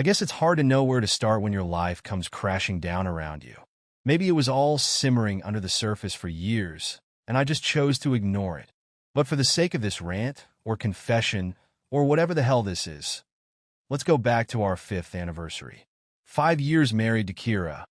I guess it's hard to know where to start when your life comes crashing down around you. Maybe it was all simmering under the surface for years, and I just chose to ignore it. But for the sake of this rant, or confession, or whatever the hell this is, let's go back to our 5th anniversary. 5 years married to Kira,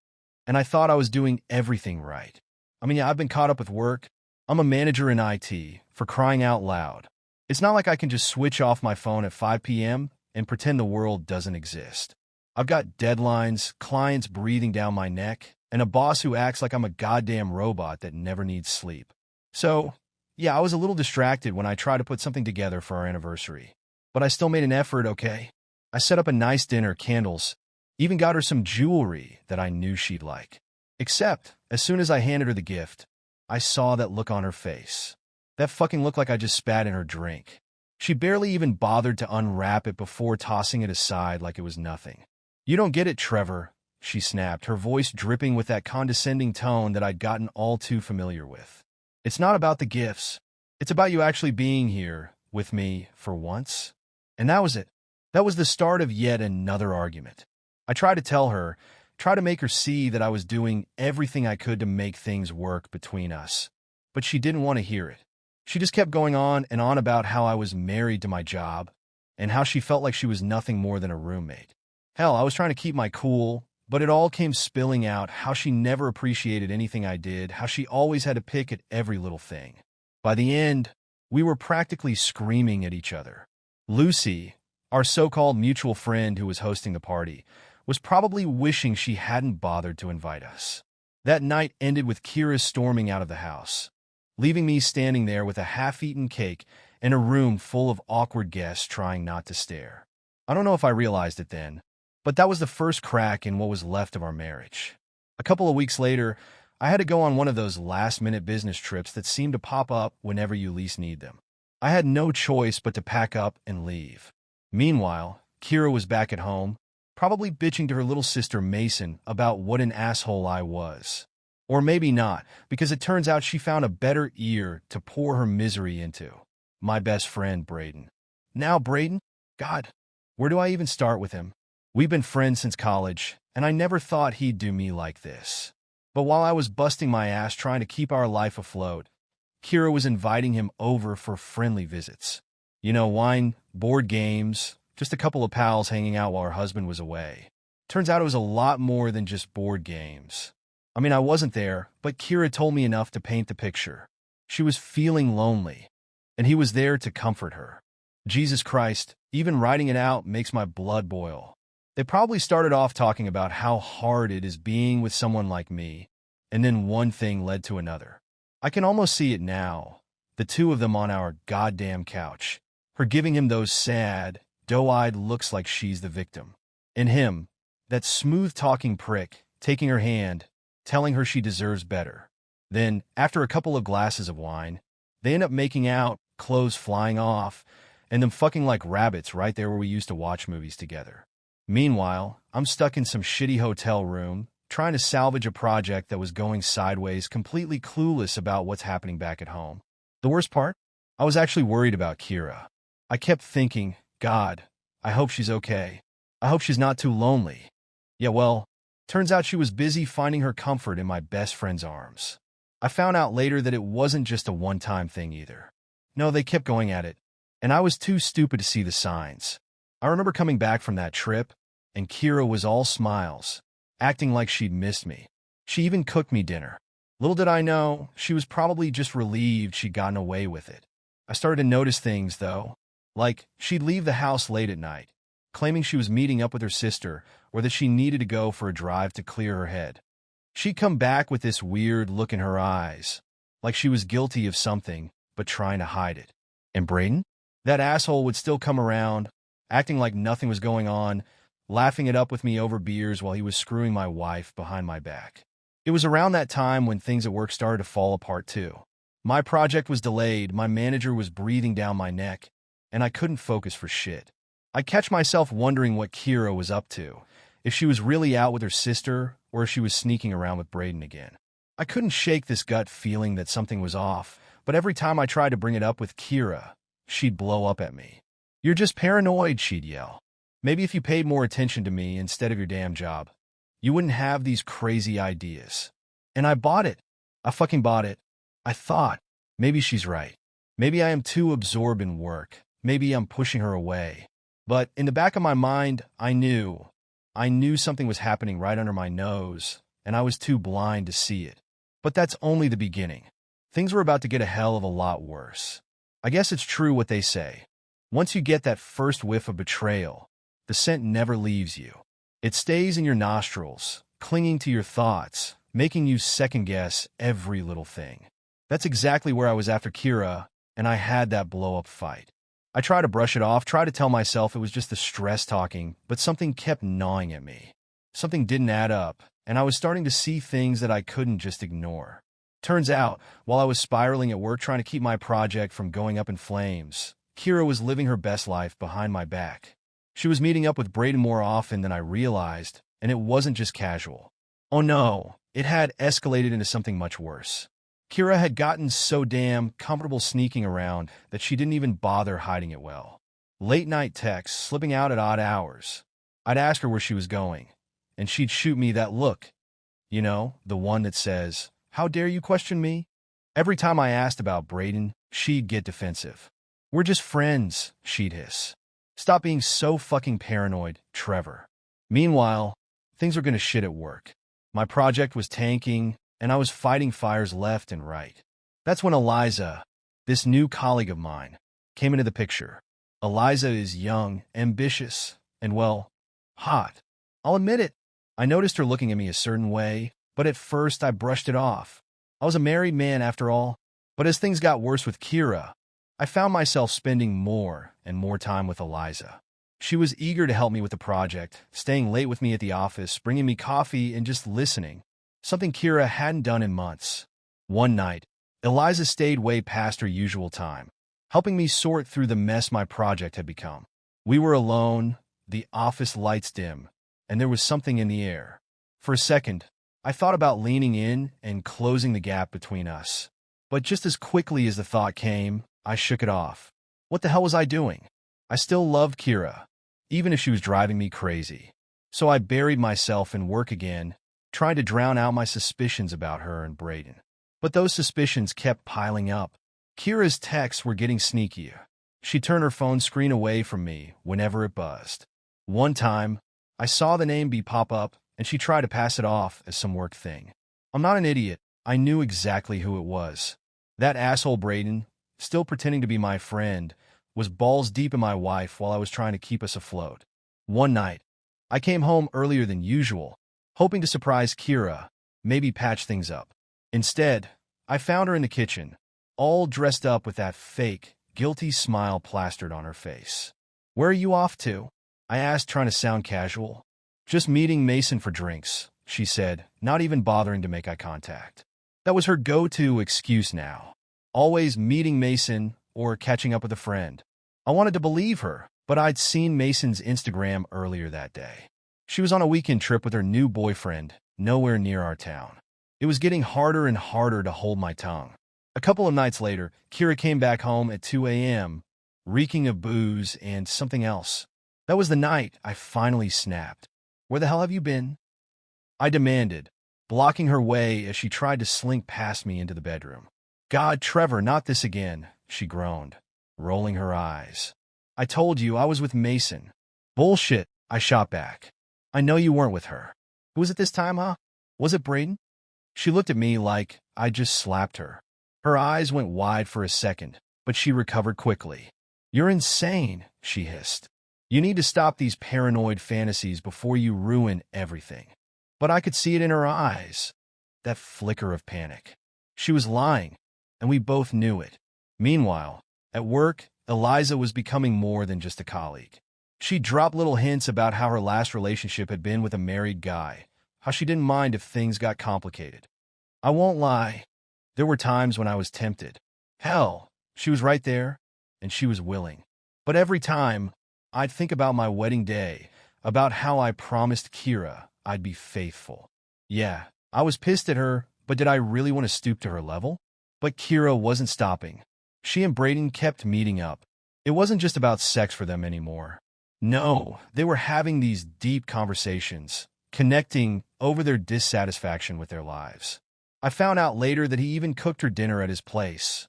and I thought I was doing everything right. I mean, yeah, I've been caught up with work. I'm a manager in IT, for crying out loud. It's not like I can just switch off my phone at 5 p.m. and pretend the world doesn't exist. I've got deadlines, clients breathing down my neck, and a boss who acts like I'm a goddamn robot that never needs sleep. So, yeah, I was a little distracted when I tried to put something together for our anniversary. But I still made an effort, okay? I set up a nice dinner, candles, even got her some jewelry that I knew she'd like. Except, as soon as I handed her the gift, I saw that look on her face. That fucking looked like I just spat in her drink. She barely even bothered to unwrap it before tossing it aside like it was nothing. "You don't get it, Trevor," she snapped, her voice dripping with that condescending tone that I'd gotten all too familiar with. "It's not about the gifts. It's about you actually being here with me for once." And that was it. That was the start of yet another argument. I tried to tell her, try to make her see that I was doing everything I could to make things work between us. But she didn't want to hear it. She just kept going on and on about how I was married to my job and how she felt like she was nothing more than a roommate. Hell, I was trying to keep my cool, but it all came spilling out how she never appreciated anything I did, how she always had to pick at every little thing. By the end, we were practically screaming at each other. Lucy, our so-called mutual friend who was hosting the party, was probably wishing she hadn't bothered to invite us. That night ended with Kira storming out of the house, leaving me standing there with a half-eaten cake and a room full of awkward guests trying not to stare. I don't know if I realized it then, but that was the first crack in what was left of our marriage. A couple of weeks later, I had to go on one of those last-minute business trips that seem to pop up whenever you least need them. I had no choice but to pack up and leave. Meanwhile, Kira was back at home, probably bitching to her little sister Mason about what an asshole I was. Or maybe not, because it turns out she found a better ear to pour her misery into. My best friend, Braden. Now, Braden? God, where do I even start with him? We've been friends since college, and I never thought he'd do me like this. But while I was busting my ass trying to keep our life afloat, Kira was inviting him over for friendly visits. You know, wine, board games, just a couple of pals hanging out while her husband was away. Turns out it was a lot more than just board games. I mean, I wasn't there, but Kira told me enough to paint the picture. She was feeling lonely, and he was there to comfort her. Jesus Christ, even writing it out makes my blood boil. They probably started off talking about how hard it is being with someone like me, and then one thing led to another. I can almost see it now, the two of them on our goddamn couch, her giving him those sad, doe-eyed looks like she's the victim. And him, that smooth-talking prick, taking her hand, telling her she deserves better. Then, after a couple of glasses of wine, they end up making out, clothes flying off, and them fucking like rabbits right there where we used to watch movies together. Meanwhile, I'm stuck in some shitty hotel room, trying to salvage a project that was going sideways, completely clueless about what's happening back at home. The worst part? I was actually worried about Kira. I kept thinking, God, I hope she's okay. I hope she's not too lonely. Yeah, well, turns out she was busy finding her comfort in my best friend's arms. I found out later that it wasn't just a one-time thing either. No, they kept going at it, and I was too stupid to see the signs. I remember coming back from that trip, and Kira was all smiles, acting like she'd missed me. She even cooked me dinner. Little did I know, she was probably just relieved she'd gotten away with it. I started to notice things, though, like she'd leave the house late at night, claiming she was meeting up with her sister or that she needed to go for a drive to clear her head. She'd come back with this weird look in her eyes, like she was guilty of something, but trying to hide it. And Braden? That asshole would still come around, acting like nothing was going on, laughing it up with me over beers while he was screwing my wife behind my back. It was around that time when things at work started to fall apart too. My project was delayed, my manager was breathing down my neck, and I couldn't focus for shit. I'd catch myself wondering what Kira was up to, if she was really out with her sister or if she was sneaking around with Braden again. I couldn't shake this gut feeling that something was off, but every time I tried to bring it up with Kira, she'd blow up at me. "You're just paranoid," she'd yell. Maybe if you paid more attention to me instead of your damn job, you wouldn't have these crazy ideas. And I bought it. I fucking bought it. I thought, maybe she's right. Maybe I am too absorbed in work. Maybe I'm pushing her away. But in the back of my mind, I knew something was happening right under my nose, and I was too blind to see it. But that's only the beginning. Things were about to get a hell of a lot worse. I guess it's true what they say. Once you get that first whiff of betrayal, the scent never leaves you. It stays in your nostrils, clinging to your thoughts, making you second-guess every little thing. That's exactly where I was after Kira, and I had that blow-up fight. I tried to brush it off, tried to tell myself it was just the stress talking, but something kept gnawing at me. Something didn't add up, and I was starting to see things that I couldn't just ignore. Turns out, while I was spiraling at work trying to keep my project from going up in flames, Kira was living her best life behind my back. She was meeting up with Braden more often than I realized, and it wasn't just casual. Oh no, it had escalated into something much worse. Kira had gotten so damn comfortable sneaking around that she didn't even bother hiding it well. Late-night texts, slipping out at odd hours. I'd ask her where she was going, and she'd shoot me that look. You know, the one that says, "How dare you question me?" Every time I asked about Braden, she'd get defensive. "We're just friends," she'd hiss. "Stop being so fucking paranoid, Trevor." Meanwhile, things were gonna shit at work. My project was tanking, and I was fighting fires left and right. That's when Eliza, this new colleague of mine, came into the picture. Eliza is young, ambitious, and, well, hot. I'll admit it. I noticed her looking at me a certain way, but at first I brushed it off. I was a married man after all. But as things got worse with Kira, I found myself spending more and more time with Eliza. She was eager to help me with the project, staying late with me at the office, bringing me coffee, and just listening. Something Kira hadn't done in months. One night, Eliza stayed way past her usual time, helping me sort through the mess my project had become. We were alone, the office lights dim, and there was something in the air. For a second, I thought about leaning in and closing the gap between us. But just as quickly as the thought came, I shook it off. What the hell was I doing? I still loved Kira, even if she was driving me crazy. So I buried myself in work again, trying to drown out my suspicions about her and Braden. But those suspicions kept piling up. Kira's texts were getting sneakier. She turned her phone screen away from me whenever it buzzed. One time, I saw the name pop up, and she tried to pass it off as some work thing. I'm not an idiot. I knew exactly who it was. That asshole Braden, still pretending to be my friend, was balls deep in my wife while I was trying to keep us afloat. One night, I came home earlier than usual, hoping to surprise Kira, maybe patch things up. Instead, I found her in the kitchen, all dressed up with that fake, guilty smile plastered on her face. "Where are you off to?" I asked, trying to sound casual. "Just meeting Mason for drinks," she said, not even bothering to make eye contact. That was her go-to excuse now. Always meeting Mason or catching up with a friend. I wanted to believe her, but I'd seen Mason's Instagram earlier that day. She was on a weekend trip with her new boyfriend, nowhere near our town. It was getting harder and harder to hold my tongue. A couple of nights later, Kira came back home at 2 a.m., reeking of booze and something else. That was the night I finally snapped. "Where the hell have you been?" I demanded, blocking her way as she tried to slink past me into the bedroom. "God, Trevor, not this again," she groaned, rolling her eyes. "I told you I was with Mason." "Bullshit," I shot back. "I know you weren't with her. Who was it this time, huh? Was it Braden?" She looked at me like I just slapped her. Her eyes went wide for a second, but she recovered quickly. "You're insane," she hissed. "You need to stop these paranoid fantasies before you ruin everything." But I could see it in her eyes, that flicker of panic. She was lying, and we both knew it. Meanwhile, at work, Eliza was becoming more than just a colleague. She dropped little hints about how her last relationship had been with a married guy, how she didn't mind if things got complicated. I won't lie, there were times when I was tempted. Hell, she was right there, and she was willing. But every time, I'd think about my wedding day, about how I promised Kira I'd be faithful. Yeah, I was pissed at her, but did I really want to stoop to her level? But Kira wasn't stopping. She and Braden kept meeting up. It wasn't just about sex for them anymore. No, they were having these deep conversations, connecting over their dissatisfaction with their lives. I found out later that he even cooked her dinner at his place,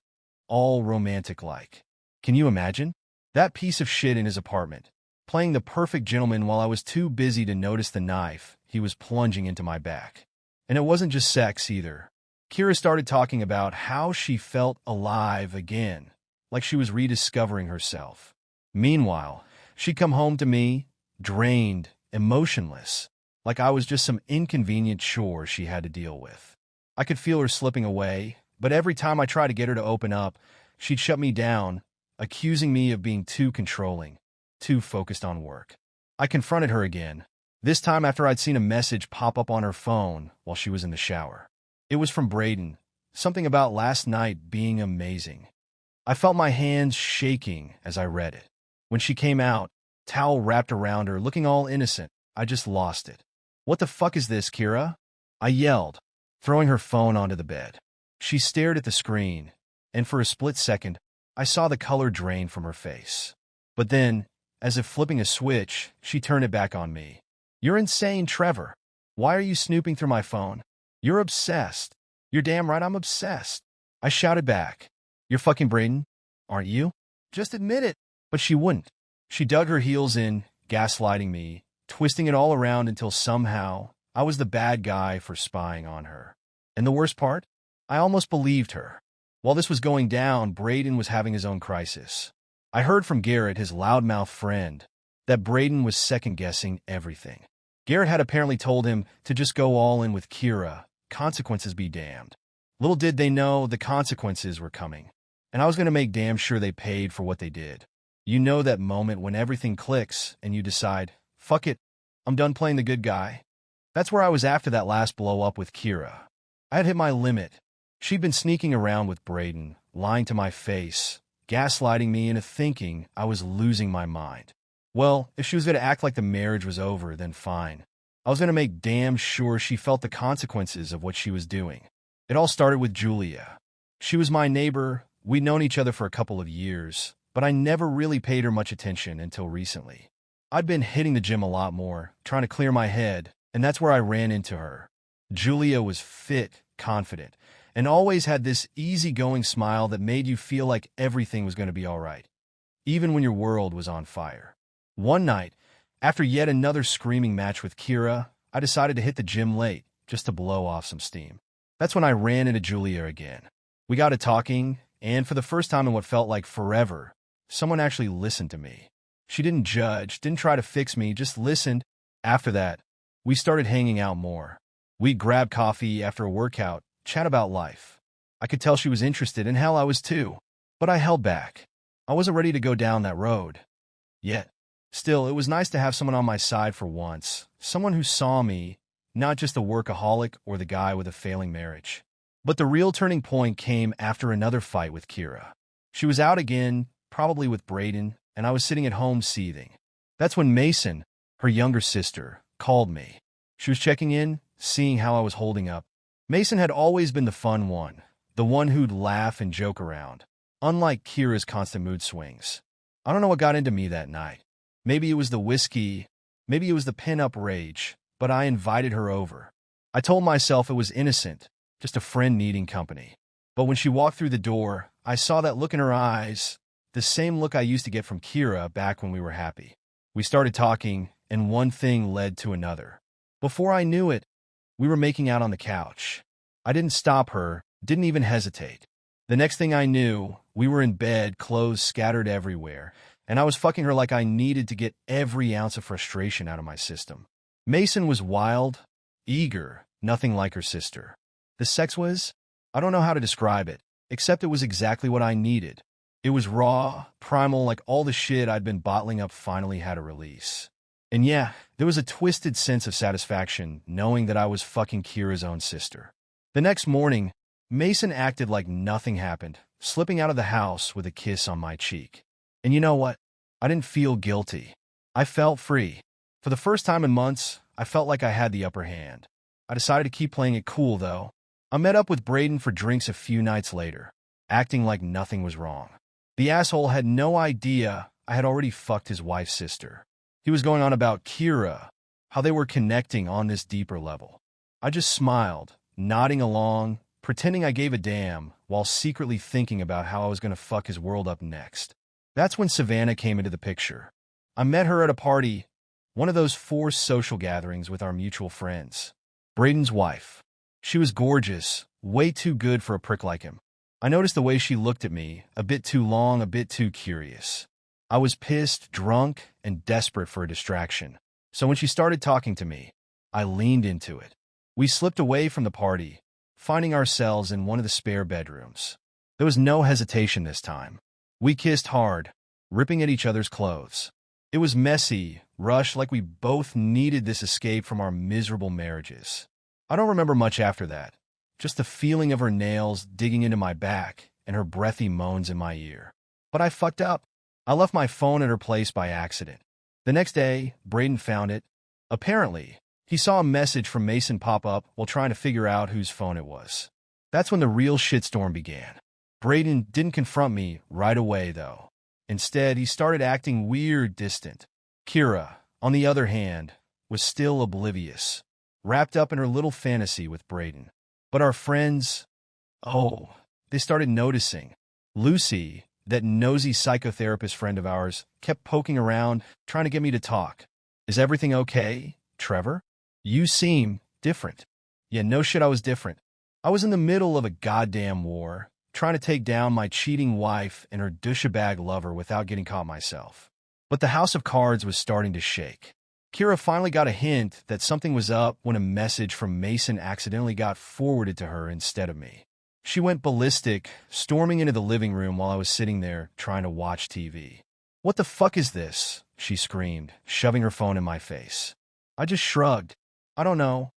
all romantic-like. Can you imagine? That piece of shit in his apartment, playing the perfect gentleman while I was too busy to notice the knife he was plunging into my back. And it wasn't just sex either. Kira started talking about how she felt alive again, like she was rediscovering herself. Meanwhile, she'd come home to me, drained, emotionless, like I was just some inconvenient chore she had to deal with. I could feel her slipping away, but every time I tried to get her to open up, she'd shut me down, accusing me of being too controlling, too focused on work. I confronted her again, this time after I'd seen a message pop up on her phone while she was in the shower. It was from Braden, something about last night being amazing. I felt my hands shaking as I read it. When she came out, towel wrapped around her, looking all innocent, I just lost it. "What the fuck is this, Kira?" I yelled, throwing her phone onto the bed. She stared at the screen, and for a split second, I saw the color drain from her face. But then, as if flipping a switch, she turned it back on me. "You're insane, Trevor. Why are you snooping through my phone? You're obsessed." "You're damn right I'm obsessed," I shouted back. "You're fucking Braden, aren't you? Just admit it." But she wouldn't. She dug her heels in, gaslighting me, twisting it all around until somehow I was the bad guy for spying on her. And the worst part? I almost believed her. While this was going down, Braden was having his own crisis. I heard from Garrett, his loudmouth friend, that Braden was second-guessing everything. Garrett had apparently told him to just go all in with Kira, consequences be damned. Little did they know the consequences were coming, and I was going to make damn sure they paid for what they did. You know that moment when everything clicks and you decide, fuck it, I'm done playing the good guy. That's where I was after that last blow-up with Kira. I had hit my limit. She'd been sneaking around with Braden, lying to my face, gaslighting me into thinking I was losing my mind. Well, if she was going to act like the marriage was over, then fine. I was going to make damn sure she felt the consequences of what she was doing. It all started with Julia. She was my neighbor. We'd known each other for a couple of years, but I never really paid her much attention until recently. I'd been hitting the gym a lot more, trying to clear my head, and that's where I ran into her. Julia was fit, confident, and always had this easygoing smile that made you feel like everything was going to be all right, even when your world was on fire. One night, after yet another screaming match with Kira, I decided to hit the gym late, just to blow off some steam. That's when I ran into Julia again. We got to talking, and for the first time in what felt like forever, someone actually listened to me. She didn't judge, didn't try to fix me, just listened. After that, we started hanging out more. We'd grab coffee after a workout, chat about life. I could tell she was interested, and hell, I was too. But I held back. I wasn't ready to go down that road yet. Still, it was nice to have someone on my side for once, someone who saw me, not just the workaholic or the guy with a failing marriage. But the real turning point came after another fight with Kira. She was out again, probably with Braden, and I was sitting at home seething. That's when Mason, her younger sister, called me. She was checking in, seeing how I was holding up. Mason had always been the fun one, the one who'd laugh and joke around, unlike Kira's constant mood swings. I don't know what got into me that night. Maybe it was the whiskey, maybe it was the pin-up rage, but I invited her over. I told myself it was innocent, just a friend needing company. But when she walked through the door, I saw that look in her eyes, the same look I used to get from Kira back when we were happy. We started talking, and one thing led to another. Before I knew it, we were making out on the couch. I didn't stop her, didn't even hesitate. The next thing I knew, we were in bed, clothes scattered everywhere, and I was fucking her like I needed to get every ounce of frustration out of my system. Mason was wild, eager, nothing like her sister. The sex was, I don't know how to describe it, except it was exactly what I needed. It was raw, primal, like all the shit I'd been bottling up finally had a release. And yeah, there was a twisted sense of satisfaction knowing that I was fucking Kira's own sister. The next morning, Mason acted like nothing happened, slipping out of the house with a kiss on my cheek. And you know what? I didn't feel guilty. I felt free. For the first time in months, I felt like I had the upper hand. I decided to keep playing it cool, though. I met up with Braden for drinks a few nights later, acting like nothing was wrong. The asshole had no idea I had already fucked his wife's sister. He was going on about Kira, how they were connecting on this deeper level. I just smiled, nodding along, pretending I gave a damn, while secretly thinking about how I was going to fuck his world up next. That's when Savannah came into the picture. I met her at a party, one of those forced social gatherings with our mutual friends. Braden's wife. She was gorgeous, way too good for a prick like him. I noticed the way she looked at me, a bit too long, a bit too curious. I was pissed, drunk, and desperate for a distraction. So when she started talking to me, I leaned into it. We slipped away from the party, finding ourselves in one of the spare bedrooms. There was no hesitation this time. We kissed hard, ripping at each other's clothes. It was messy, rushed, like we both needed this escape from our miserable marriages. I don't remember much after that, just the feeling of her nails digging into my back and her breathy moans in my ear. But I fucked up. I left my phone at her place by accident. The next day, Braden found it. Apparently, he saw a message from Mason pop up while trying to figure out whose phone it was. That's when the real shitstorm began. Braden didn't confront me right away, though. Instead, he started acting weird, distant. Kira, on the other hand, was still oblivious, wrapped up in her little fantasy with Braden. But our friends, they started noticing. Lucy, that nosy psychotherapist friend of ours, kept poking around, trying to get me to talk. Is everything okay, Trevor? You seem different. Yeah, no shit, I was different. I was in the middle of a goddamn war, trying to take down my cheating wife and her douchebag lover without getting caught myself. But the house of cards was starting to shake. Kira finally got a hint that something was up when a message from Mason accidentally got forwarded to her instead of me. She went ballistic, storming into the living room while I was sitting there trying to watch TV. "What the fuck is this?" she screamed, shoving her phone in my face. I just shrugged. "I don't know.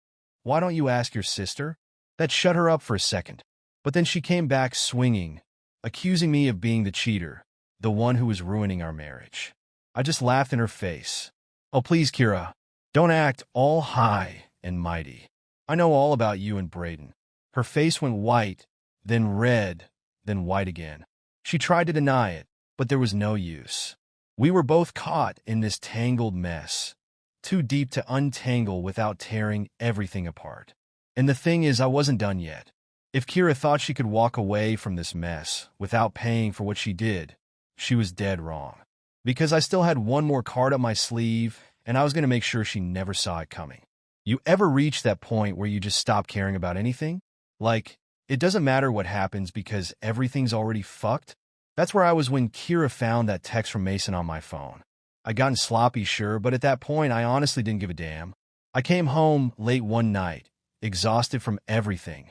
Why don't you ask your sister?" That shut her up for a second. But then she came back swinging, accusing me of being the cheater, the one who was ruining our marriage. I just laughed in her face. "Oh, please, Kira, don't act all high and mighty. I know all about you and Braden." Her face went white, then red, then white again. She tried to deny it, but there was no use. We were both caught in this tangled mess, too deep to untangle without tearing everything apart. And the thing is, I wasn't done yet. If Kira thought she could walk away from this mess without paying for what she did, she was dead wrong. Because I still had one more card up my sleeve, and I was going to make sure she never saw it coming. You ever reach that point where you just stop caring about anything? Like, it doesn't matter what happens because everything's already fucked? That's where I was when Kira found that text from Mason on my phone. I'd gotten sloppy, sure, but at that point, I honestly didn't give a damn. I came home late one night, exhausted from everything.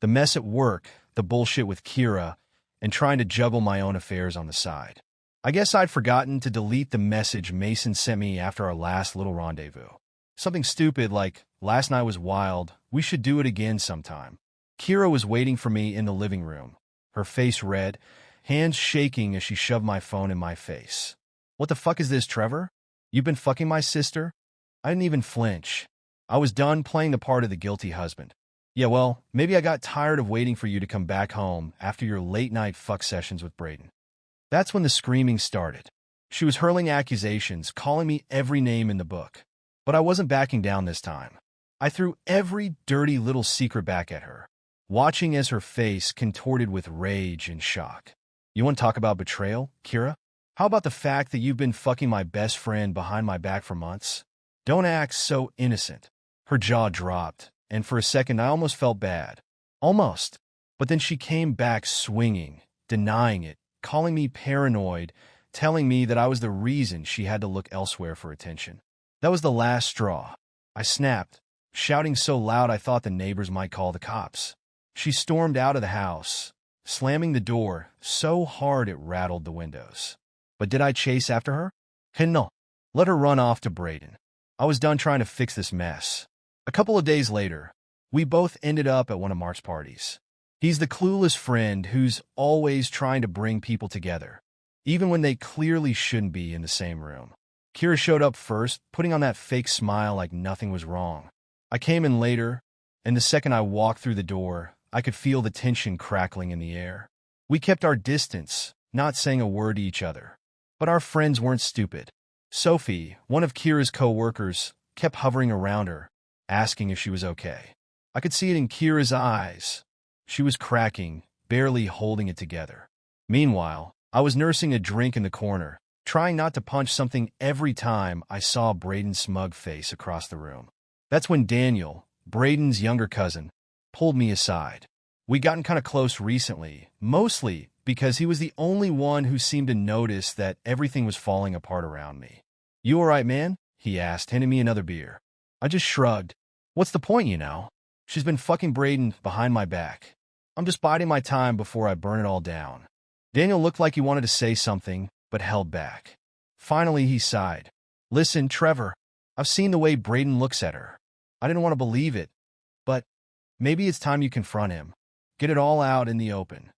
The mess at work, the bullshit with Kira, and trying to juggle my own affairs on the side. I guess I'd forgotten to delete the message Mason sent me after our last little rendezvous. Something stupid like, "Last night was wild, we should do it again sometime." Kira was waiting for me in the living room, her face red, hands shaking as she shoved my phone in my face. "What the fuck is this, Trevor? You've been fucking my sister?" I didn't even flinch. I was done playing the part of the guilty husband. "Yeah, well, maybe I got tired of waiting for you to come back home after your late-night fuck sessions with Braden." That's when the screaming started. She was hurling accusations, calling me every name in the book. But I wasn't backing down this time. I threw every dirty little secret back at her, watching as her face contorted with rage and shock. "You want to talk about betrayal, Kira? How about the fact that you've been fucking my best friend behind my back for months? Don't act so innocent." Her jaw dropped, and for a second I almost felt bad. Almost. But then she came back swinging, denying it, calling me paranoid, telling me that I was the reason she had to look elsewhere for attention. That was the last straw. I snapped, shouting so loud I thought the neighbors might call the cops. She stormed out of the house, slamming the door so hard it rattled the windows. But did I chase after her? No. Let her run off to Braden. I was done trying to fix this mess. A couple of days later, we both ended up at one of Mark's parties. He's the clueless friend who's always trying to bring people together, even when they clearly shouldn't be in the same room. Kira showed up first, putting on that fake smile like nothing was wrong. I came in later, and the second I walked through the door, I could feel the tension crackling in the air. We kept our distance, not saying a word to each other. But our friends weren't stupid. Sophie, one of Kira's co-workers, kept hovering around her, asking if she was okay. I could see it in Kira's eyes. She was cracking, barely holding it together. Meanwhile, I was nursing a drink in the corner, trying not to punch something every time I saw Braden's smug face across the room. That's when Daniel, Braden's younger cousin, pulled me aside. We'd gotten kind of close recently, mostly because he was the only one who seemed to notice that everything was falling apart around me. "You all right, man?" he asked, handing me another beer. I just shrugged. "What's the point, you know? She's been fucking Braden behind my back. I'm just biding my time before I burn it all down." Daniel looked like he wanted to say something, but held back. Finally, he sighed. "Listen, Trevor, I've seen the way Braden looks at her. I didn't want to believe it, but maybe it's time you confront him. Get it all out in the open."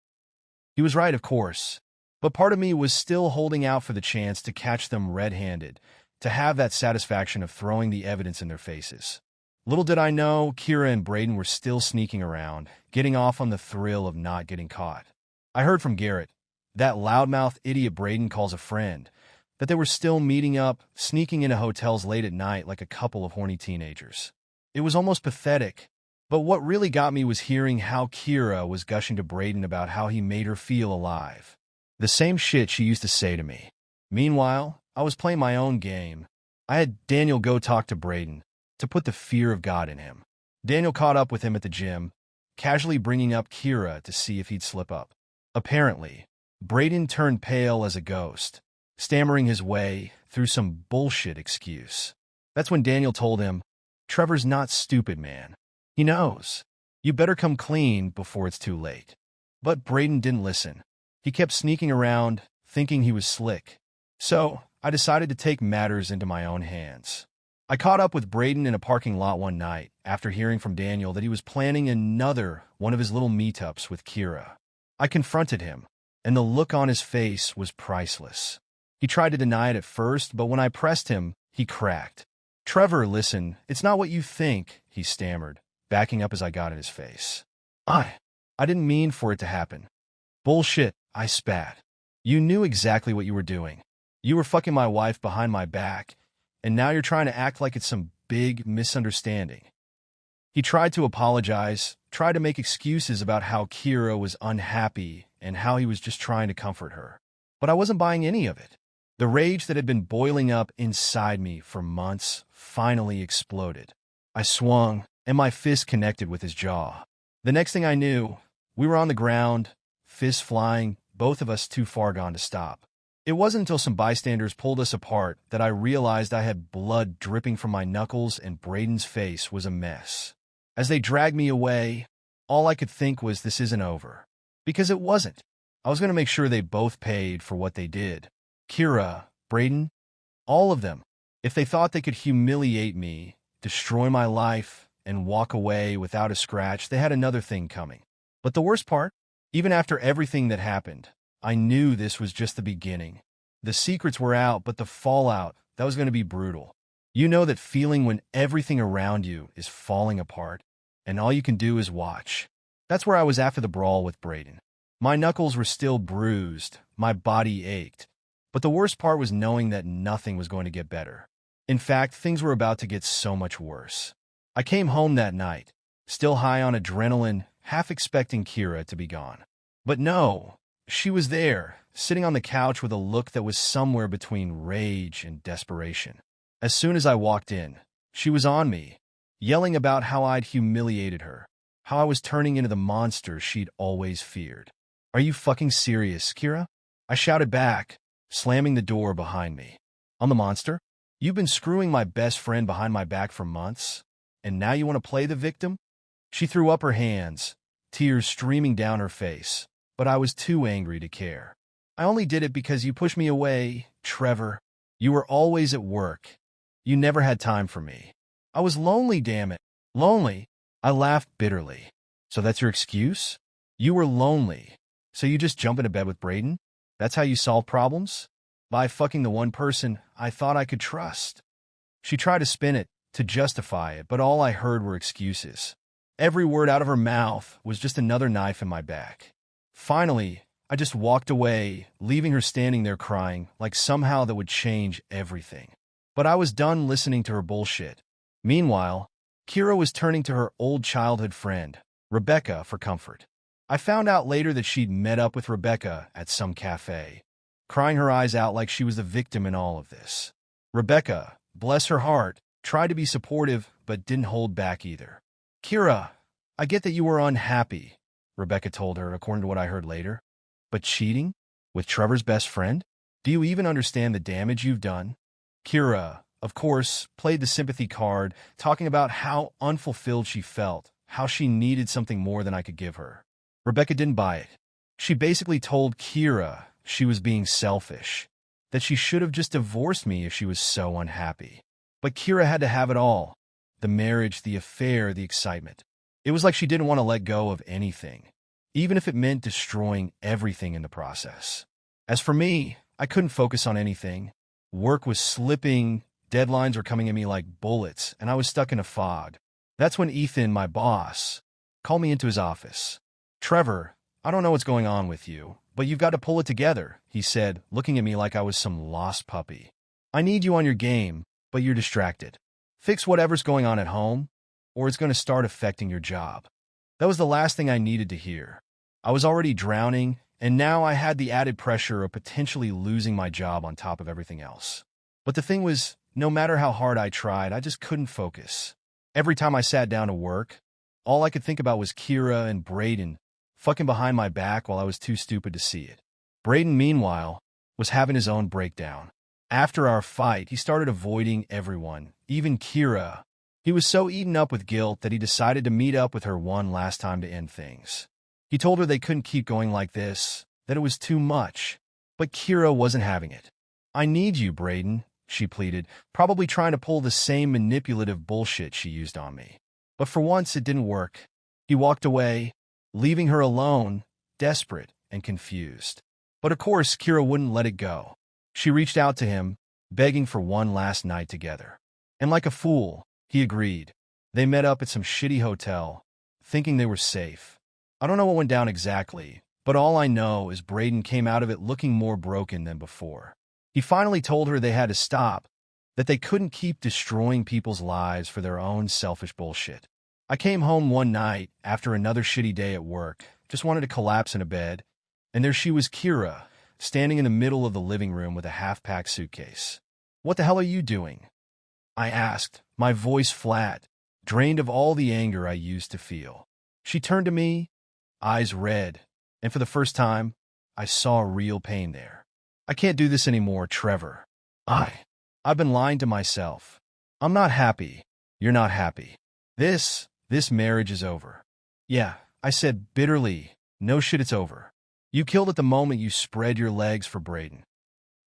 He was right, of course, but part of me was still holding out for the chance to catch them red-handed, to have that satisfaction of throwing the evidence in their faces. Little did I know, Kira and Braden were still sneaking around, getting off on the thrill of not getting caught. I heard from Garrett, that loudmouth idiot Braden calls a friend, that they were still meeting up, sneaking into hotels late at night like a couple of horny teenagers. It was almost pathetic, but what really got me was hearing how Kira was gushing to Braden about how he made her feel alive. The same shit she used to say to me. Meanwhile, I was playing my own game. I had Daniel go talk to Braden, to put the fear of God in him. Daniel caught up with him at the gym, casually bringing up Kira to see if he'd slip up. Apparently, Braden turned pale as a ghost, stammering his way through some bullshit excuse. That's when Daniel told him, "Trevor's not stupid, man. He knows. You better come clean before it's too late." But Braden didn't listen. He kept sneaking around, thinking he was slick. So, I decided to take matters into my own hands. I caught up with Braden in a parking lot one night after hearing from Daniel that he was planning another one of his little meetups with Kira. I confronted him, and the look on his face was priceless. He tried to deny it at first, but when I pressed him, he cracked. "Trevor, listen, it's not what you think," he stammered, backing up as I got in his face. I didn't mean for it to happen." "Bullshit," I spat. "You knew exactly what you were doing. You were fucking my wife behind my back, and now you're trying to act like it's some big misunderstanding." He tried to apologize, tried to make excuses about how Kira was unhappy and how he was just trying to comfort her. But I wasn't buying any of it. The rage that had been boiling up inside me for months finally exploded. I swung, and my fist connected with his jaw. The next thing I knew, we were on the ground, fists flying, both of us too far gone to stop. It wasn't until some bystanders pulled us apart that I realized I had blood dripping from my knuckles and Braden's face was a mess. As they dragged me away, all I could think was this isn't over. Because it wasn't. I was going to make sure they both paid for what they did. Kira, Braden, all of them. If they thought they could humiliate me, destroy my life, and walk away without a scratch, they had another thing coming. But the worst part, even after everything that happened, I knew this was just the beginning. The secrets were out, but the fallout, that was going to be brutal. You know that feeling when everything around you is falling apart, and all you can do is watch. That's where I was after the brawl with Braden. My knuckles were still bruised, my body ached, but the worst part was knowing that nothing was going to get better. In fact, things were about to get so much worse. I came home that night, still high on adrenaline, half expecting Kira to be gone. But no, she was there, sitting on the couch with a look that was somewhere between rage and desperation. As soon as I walked in, she was on me, yelling about how I'd humiliated her, how I was turning into the monster she'd always feared. "Are you fucking serious, Kira?" I shouted back, slamming the door behind me. "I'm the monster? You've been screwing my best friend behind my back for months, and now you want to play the victim?" She threw up her hands, tears streaming down her face, but I was too angry to care. "I only did it because you pushed me away, Trevor. You were always at work. You never had time for me. I was lonely, damn it. Lonely." I laughed bitterly. "So that's your excuse? You were lonely, so you just jump into bed with Braden? That's how you solve problems? By fucking the one person I thought I could trust?" She tried to spin it, to justify it, but all I heard were excuses. Every word out of her mouth was just another knife in my back. Finally, I just walked away, leaving her standing there crying, like somehow that would change everything. But I was done listening to her bullshit. Meanwhile, Kira was turning to her old childhood friend, Rebecca, for comfort. I found out later that she'd met up with Rebecca at some cafe, crying her eyes out like she was the victim in all of this. Rebecca, bless her heart, tried to be supportive but didn't hold back either. "Kira, I get that you were unhappy," Rebecca told her, according to what I heard later. "But cheating? With Trevor's best friend? Do you even understand the damage you've done?" Kira, of course, played the sympathy card, talking about how unfulfilled she felt, how she needed something more than I could give her. Rebecca didn't buy it. She basically told Kira she was being selfish, that she should have just divorced me if she was so unhappy. But Kira had to have it all: the marriage, the affair, the excitement. It was like she didn't want to let go of anything, even if it meant destroying everything in the process. As for me, I couldn't focus on anything. Work was slipping, deadlines were coming at me like bullets, and I was stuck in a fog. That's when Ethan, my boss, called me into his office. "Trevor, I don't know what's going on with you, but you've got to pull it together," he said, looking at me like I was some lost puppy. "I need you on your game, but you're distracted. Fix whatever's going on at home, or it's going to start affecting your job." That was the last thing I needed to hear. I was already drowning, and now I had the added pressure of potentially losing my job on top of everything else. But the thing was, no matter how hard I tried, I just couldn't focus. Every time I sat down to work, all I could think about was Kira and Braden fucking behind my back while I was too stupid to see it. Braden, meanwhile, was having his own breakdown. After our fight, he started avoiding everyone, even Kira. He was so eaten up with guilt that he decided to meet up with her one last time to end things. He told her they couldn't keep going like this, that it was too much. But Kira wasn't having it. "I need you, Braden," she pleaded, probably trying to pull the same manipulative bullshit she used on me. But for once, it didn't work. He walked away, leaving her alone, desperate and confused. But of course, Kira wouldn't let it go. She reached out to him, begging for one last night together. And like a fool, he agreed. They met up at some shitty hotel, thinking they were safe. I don't know what went down exactly, but all I know is Braden came out of it looking more broken than before. He finally told her they had to stop, that they couldn't keep destroying people's lives for their own selfish bullshit. I came home one night after another shitty day at work, just wanted to collapse in a bed, and there she was, Kira, standing in the middle of the living room with a half-packed suitcase. "What the hell are you doing?" I asked, my voice flat, drained of all the anger I used to feel. She turned to me, eyes red, and for the first time, I saw real pain there. "I can't do this anymore, Trevor. I've been lying to myself. I'm not happy. You're not happy. This marriage is over." "Yeah," I said bitterly. "No shit, it's over. You killed at the moment you spread your legs for Braden."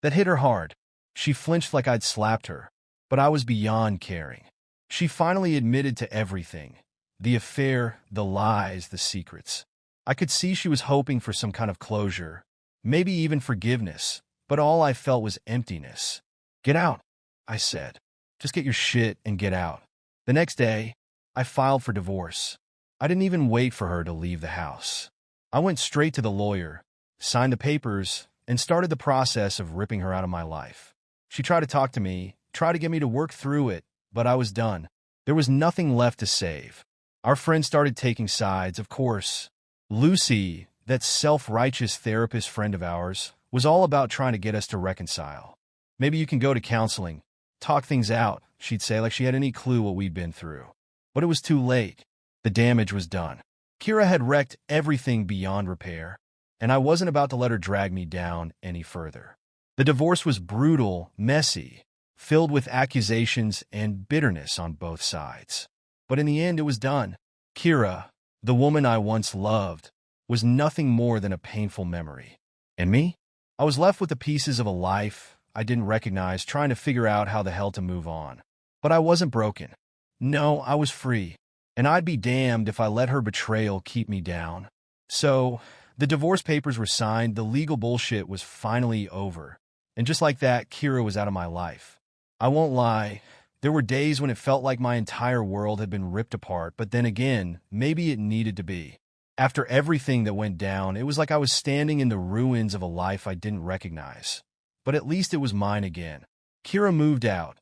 That hit her hard. She flinched like I'd slapped her, but I was beyond caring. She finally admitted to everything. The affair, the lies, the secrets. I could see she was hoping for some kind of closure, maybe even forgiveness, but all I felt was emptiness. "Get out," I said. "Just get your shit and get out." The next day, I filed for divorce. I didn't even wait for her to leave the house. I went straight to the lawyer, signed the papers, and started the process of ripping her out of my life. She tried to talk to me, tried to get me to work through it, but I was done. There was nothing left to save. Our friends started taking sides, of course. Lucy, that self-righteous therapist friend of ours, was all about trying to get us to reconcile. "Maybe you can go to counseling, talk things out," she'd say, like she had any clue what we'd been through. But it was too late. The damage was done. Kira had wrecked everything beyond repair, and I wasn't about to let her drag me down any further. The divorce was brutal, messy, filled with accusations and bitterness on both sides. But in the end, it was done. Kira, the woman I once loved, was nothing more than a painful memory. And me? I was left with the pieces of a life I didn't recognize, trying to figure out how the hell to move on. But I wasn't broken. No, I was free. And I'd be damned if I let her betrayal keep me down. So, the divorce papers were signed, the legal bullshit was finally over. And just like that, Kira was out of my life. I won't lie, there were days when it felt like my entire world had been ripped apart, but then again, maybe it needed to be. After everything that went down, it was like I was standing in the ruins of a life I didn't recognize. But at least it was mine again. Kira moved out,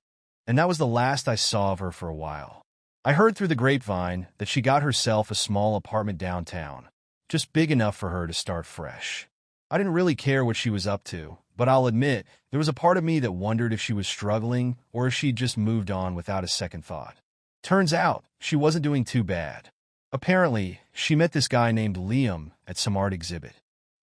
and that was the last I saw of her for a while. I heard through the grapevine that she got herself a small apartment downtown, just big enough for her to start fresh. I didn't really care what she was up to, but I'll admit, there was a part of me that wondered if she was struggling or if she'd just moved on without a second thought. Turns out, she wasn't doing too bad. Apparently, she met this guy named Liam at some art exhibit.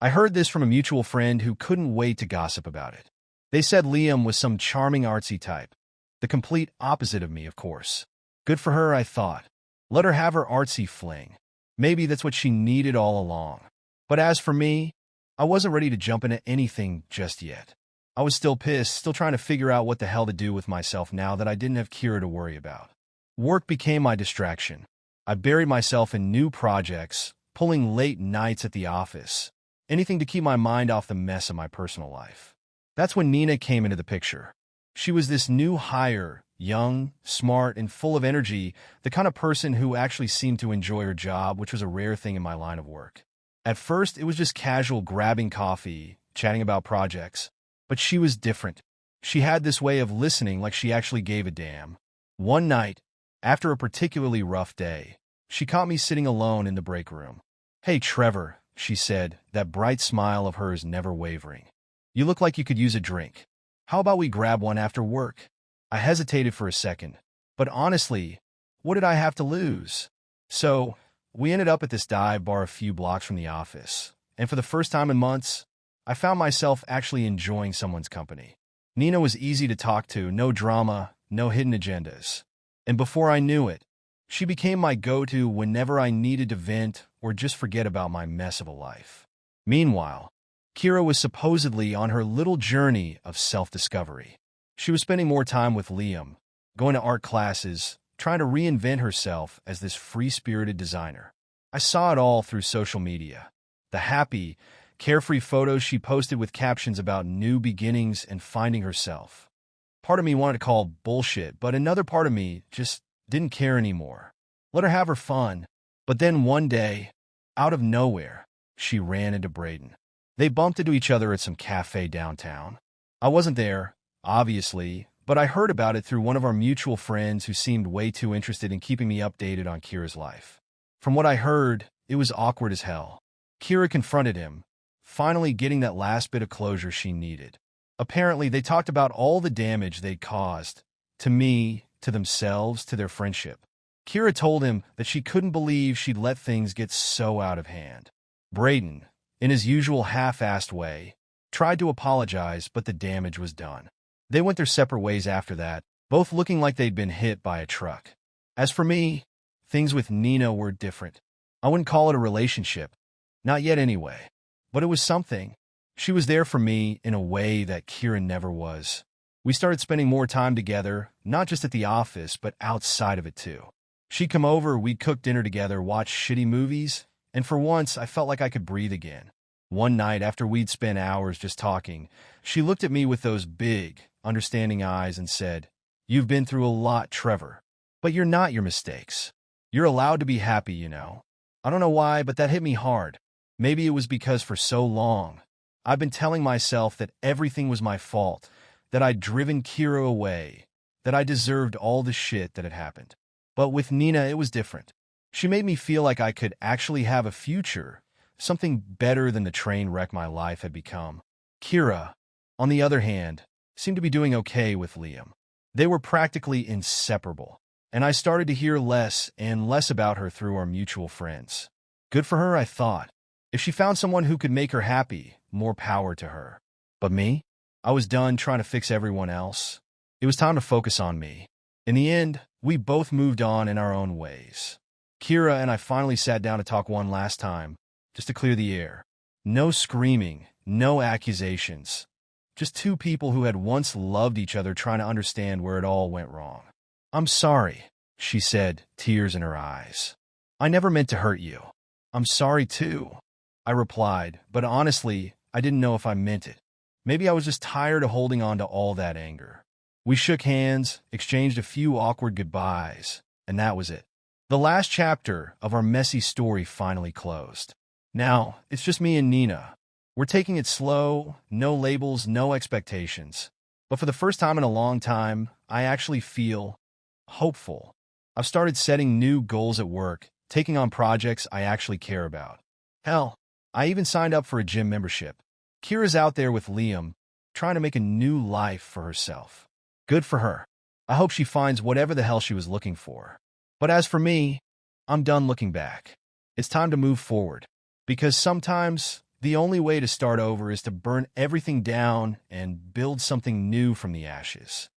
I heard this from a mutual friend who couldn't wait to gossip about it. They said Liam was some charming artsy type. The complete opposite of me, of course. Good for her, I thought. Let her have her artsy fling. Maybe that's what she needed all along. But as for me, I wasn't ready to jump into anything just yet. I was still pissed, still trying to figure out what the hell to do with myself now that I didn't have Kira to worry about. Work became my distraction. I buried myself in new projects, pulling late nights at the office, anything to keep my mind off the mess of my personal life. That's when Nina came into the picture. She was this new hire, young, smart, and full of energy, the kind of person who actually seemed to enjoy her job, which was a rare thing in my line of work. At first, it was just casual grabbing coffee, chatting about projects, but she was different. She had this way of listening like she actually gave a damn. One night, after a particularly rough day, she caught me sitting alone in the break room. "Hey, Trevor," she said, that bright smile of hers never wavering. "You look like you could use a drink. How about we grab one after work?" I hesitated for a second, but honestly, what did I have to lose? So, we ended up at this dive bar a few blocks from the office, and for the first time in months, I found myself actually enjoying someone's company. Nina was easy to talk to, no drama, no hidden agendas. And before I knew it, she became my go-to whenever I needed to vent or just forget about my mess of a life. Meanwhile, Kira was supposedly on her little journey of self-discovery. She was spending more time with Liam, going to art classes, trying to reinvent herself as this free-spirited designer. I saw it all through social media. The happy, carefree photos she posted with captions about new beginnings and finding herself. Part of me wanted to call bullshit, but another part of me just didn't care anymore. Let her have her fun. But then one day, out of nowhere, she ran into Braden. They bumped into each other at some cafe downtown. I wasn't there, obviously, but I heard about it through one of our mutual friends who seemed way too interested in keeping me updated on Kira's life. From what I heard, it was awkward as hell. Kira confronted him, finally getting that last bit of closure she needed. Apparently, they talked about all the damage they'd caused, to me, to themselves, to their friendship. Kira told him that she couldn't believe she'd let things get so out of hand. Braden, in his usual half-assed way, tried to apologize, but the damage was done. They went their separate ways after that, both looking like they'd been hit by a truck. As for me, things with Nina were different. I wouldn't call it a relationship. Not yet anyway. But it was something. She was there for me in a way that Kira never was. We started spending more time together, not just at the office, but outside of it too. She'd come over, we'd cook dinner together, watch shitty movies, and for once, I felt like I could breathe again. One night, after we'd spent hours just talking, she looked at me with those big, understanding eyes and said, "You've been through a lot, Trevor. But you're not your mistakes. You're allowed to be happy, you know." I don't know why, but that hit me hard. Maybe it was because for so long, I've been telling myself that everything was my fault, that I'd driven Kira away, that I deserved all the shit that had happened. But with Nina, it was different. She made me feel like I could actually have a future, something better than the train wreck my life had become. Kira, on the other hand, seemed to be doing okay with Liam. They were practically inseparable, and I started to hear less and less about her through our mutual friends. Good for her, I thought. If she found someone who could make her happy, more power to her. But me? I was done trying to fix everyone else. It was time to focus on me. In the end, we both moved on in our own ways. Kira and I finally sat down to talk one last time, just to clear the air. No screaming, no accusations. Just two people who had once loved each other trying to understand where it all went wrong. "I'm sorry," she said, tears in her eyes. "I never meant to hurt you." "I'm sorry too," I replied, but honestly, I didn't know if I meant it. Maybe I was just tired of holding on to all that anger. We shook hands, exchanged a few awkward goodbyes, and that was it. The last chapter of our messy story finally closed. Now, it's just me and Nina. We're taking it slow, no labels, no expectations. But for the first time in a long time, I actually feel hopeful. I've started setting new goals at work, taking on projects I actually care about. Hell, I even signed up for a gym membership. Kira's out there with Liam, trying to make a new life for herself. Good for her. I hope she finds whatever the hell she was looking for. But as for me, I'm done looking back. It's time to move forward. Because sometimes the only way to start over is to burn everything down and build something new from the ashes.